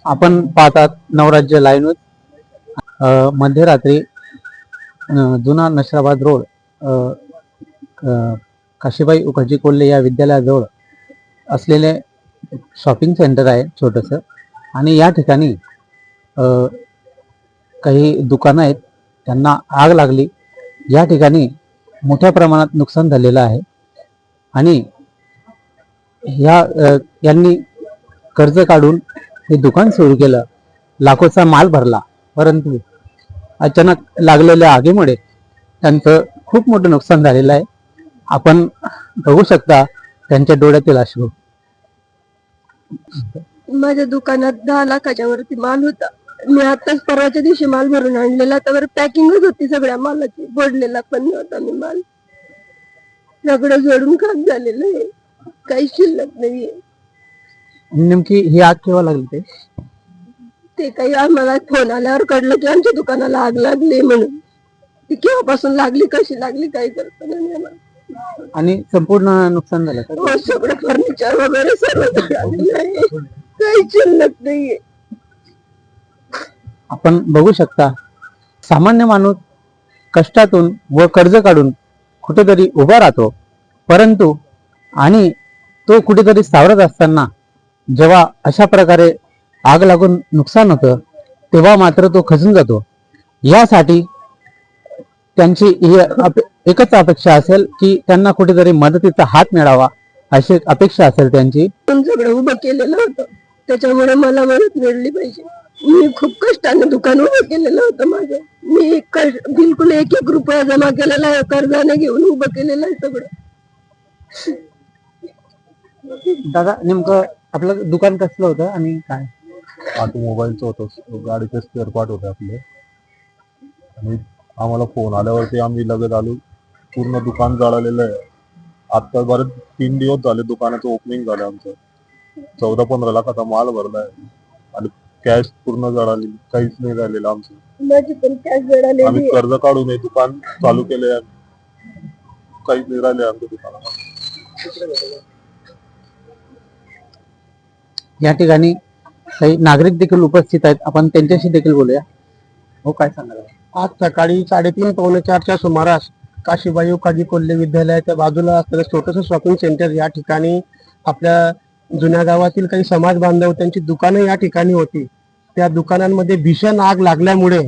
आपण पाहतात नवराज्य live news. मध्यरात्री जुना नशिराबाद रोड काशीबाई उखर्जी कोल्हे या विद्यालयाजवळ असलेले शॉपिंग सेंटर आहे छोटंसं, आणि या ठिकाणी काही दुकानं आहेत, त्यांना आग लागली। या ठिकाणी मोठ्या प्रमाणात नुकसान झालेलं आहे आणि यांनी कर्ज काढून हे दुकान सुरू केलं, लाखोचा माल भरला, परंतु अचानक लागलेल्या आगीमुळे त्यांचं खूप मोठं नुकसान झालेलं आहे। आपण बघू शकता त्यांच्या डोळ्यातील अश्रू। माझ्या दुकानात 10 लाखाच्या वरती माल होता। मी आताच परवाच्या दिवशी माल भरून आणलेला, त्यावर पॅकिंगच होती सगळ्या मालाची, बोडलेला पण नव्हता मी माल। सगळं जळून खाक झालेलं आहे, काही शिल्लक नाहीये। नेमकी ही आग केव्हा लागली ते काही आम्हाला फोन आल्यावर कळलं की आमच्या दुकानाला आग लागली म्हणून। ती केव्हापासून लागली, कशी लागली, काही कल्पना नाही आम्हाला। आणि संपूर्ण नुकसान झालं हो, सगळं फर्निचर वगैरे सर्व झालेलं आहे, काही शिल्लक नाहीये। आपण बघू शकता सामान्य माणूस कष्टातून व कर्ज काढून कुठेतरी उभा राहतो, परंतु आणि तो कुठेतरी सावरत असताना जेव्हा अशा प्रकारे आग लागून नुकसान होतं तेव्हा मात्र तो खचून जातो। यासाठी त्यांची एकच अपेक्षा असेल की त्यांना कुठेतरी मदतीचा हात मिळावा, अशी अपेक्षा असेल त्यांची। सगळं उभं केलेलं होतं, त्याच्यामुळे मला मदत मिळली पाहिजे। मी खूप कष्टाने दुकान उभं केलेलं होतं माझं। मी बिलकुल 1-1 रुपया जमा केलेला आहे, कर्जाने घेऊन उभं केलेलं आहे सगळं। दादा, नेमकं आपलं दुकान कसलं होतं आणि काय? ऑटोमोबाईलचं होतं, गाडीचे स्पेअर पार्ट होते आपले, आणि आम्हाला फोन आल्यावरती आम्ही लगेच आलो। पूर्ण दुकान जळालेलं आहे। आता बरेच 3 दिवस झाले दुकानाचं ओपनिंग झालं आमचं। 14-15 लाखाचा माल भरलाय आणि कॅश पूर्ण जळाली, काहीच नाही राहिलेलं आमचं। माझी पण कॅश जळालेली आहे। आम्ही कर्ज काढून हे दुकान चालू केले, काहीच नाही राहिले आमच्या दुकानामध्ये। या ठिकाणी काही नागरिक देखील उपस्थित आहेत, आपण त्यांच्याशी देखील बोलूया। हो, काय सांगाल? आज सकाळी 3:30-4च्या सुमारास काशीबाई उखर्जी कोल्हे विद्यालयाच्या बाजूला असलेलं छोटंसं शॉपिंग सेंटर या ठिकाणी आपल्या जुन्या गावातील काही समाज बांधव त्यांची दुकानं या ठिकाणी होती। त्या दुकानांमध्ये भीषण आग लागल्यामुळे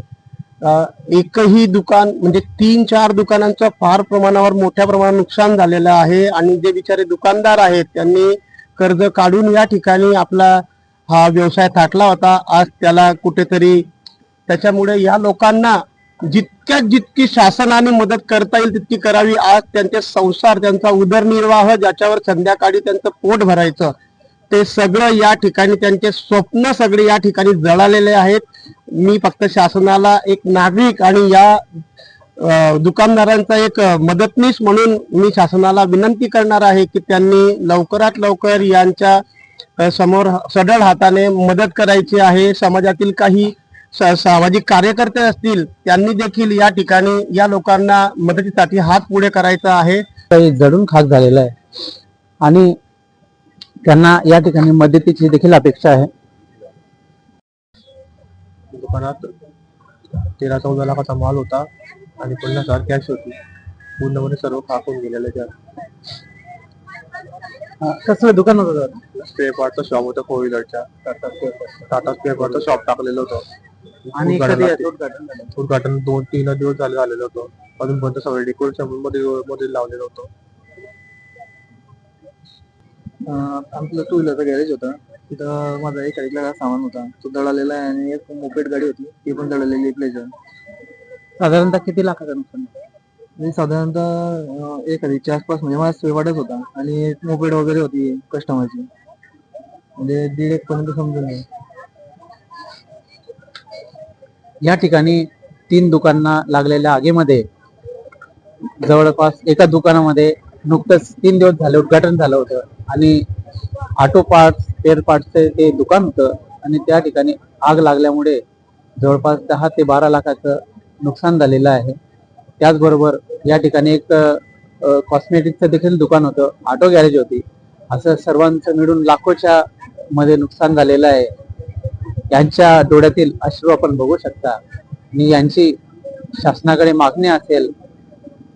एकही दुकान म्हणजे 3-4 दुकानांचं फार प्रमाणावर मोठ्या प्रमाणात नुकसान झालेलं आहे। आणि जे बिचारे दुकानदार आहेत त्यांनी कर्ज काढून या ठिकाणी आपला हा व्यवसाय थाटला होता। आज त्याला कुठेतरी त्याच्यामुळे या लोकांना जितकी शासनाने मदत करता येईल तितकी करावी। आज त्यांचे संसार, त्यांचा उदरनिर्वाह, ज्याच्यावर संध्याकाळी त्यांचं पोट भरायचं, ते सगळं या ठिकाणी, त्यांचे स्वप्न सगळे या ठिकाणी जळालेले आहेत। मी फक्त शासनाला एक नागरिक आणि या दुकानदारांचा एक मदतनीस म्हणून मी शासनाला विनंती करणार आहे की त्यांनी लवकरात लवकर यांच्या समोर सढळ हाताने मदत करायची आहे। समाजातील काही सामाजिक कार्यकर्ते असतील त्यांनी देखील या ठिकाणी या लोकांना मदतीसाठी हात पुढे करायचा आहे। काही जडून खाक झालेला आहे आणि त्यांना या ठिकाणी मदतीची देखील अपेक्षा आहे। दुकानात 13-14 लाखाचा माल होता आणि 50,000 कॅश होती, पूर्णपणे सर्व खाकून गेलेले। कसलं दुकान होतं? स्पेअर पार्टचं शॉप होतं, 4 व्हीलरच्या टाटा स्पेअर पार्टचं शॉप टाकलेलं होतं। आणि उद्घाटन 2-3 दिवस झालेलं होतं, अजूनपर्यंत सगळे डेकोरेशन मध्ये लावलेलं होतं। आमचं 2 व्हीलरचं गॅरेज होतं, तिथं माझा एक ऐकलेला सामान होता, तो जळालेला आहे, आणि एक मोपेड गाडी होती ती पण जळालेली प्लेजर। साधारणतः किती लाखाचं नुकसान? म्हणजे साधारणतः 1,000च्या आसपास, म्हणजे माझा स्पेअरपार्टच होता आणि मोपेड वगैरे होती कस्टमरची, म्हणजे 1.5 पर्यंत समजून घ्या। या ठिकाणी 3 दुकानांना लागलेल्या आगीमध्ये जवळपास एका दुकानामध्ये नुकतंच 3 दिवस झाले उद्घाटन झालं होतं आणि ऑटो पार्ट्स, स्पेअर पार्ट्सचे ते दुकान होतं, आणि त्या ठिकाणी आग लागल्यामुळे जवळपास 10 ते 12 लाखाचं नुकसान झालेलं आहे। त्याचबरोबर या ठिकाणी एक कॉस्मेटिकचं देखील दुकान होतं, ऑटो गॅरेज होती, असं सर्वांचं मिळून लाखोच्या मध्ये नुकसान झालेलं आहे. यांच्या डोळ्यातील अश्रू आपण बघू शकता आणि यांची शासनाकडे मागणी असेल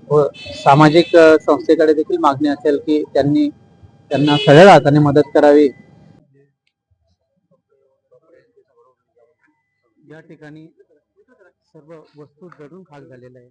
व सामाजिक संस्थेकडे देखील मागणी असेल की त्यांना सरळ हाताने मदत करावी. या ठिकाणी सर्व वस्तू जळून खाक झालेल्या आहे.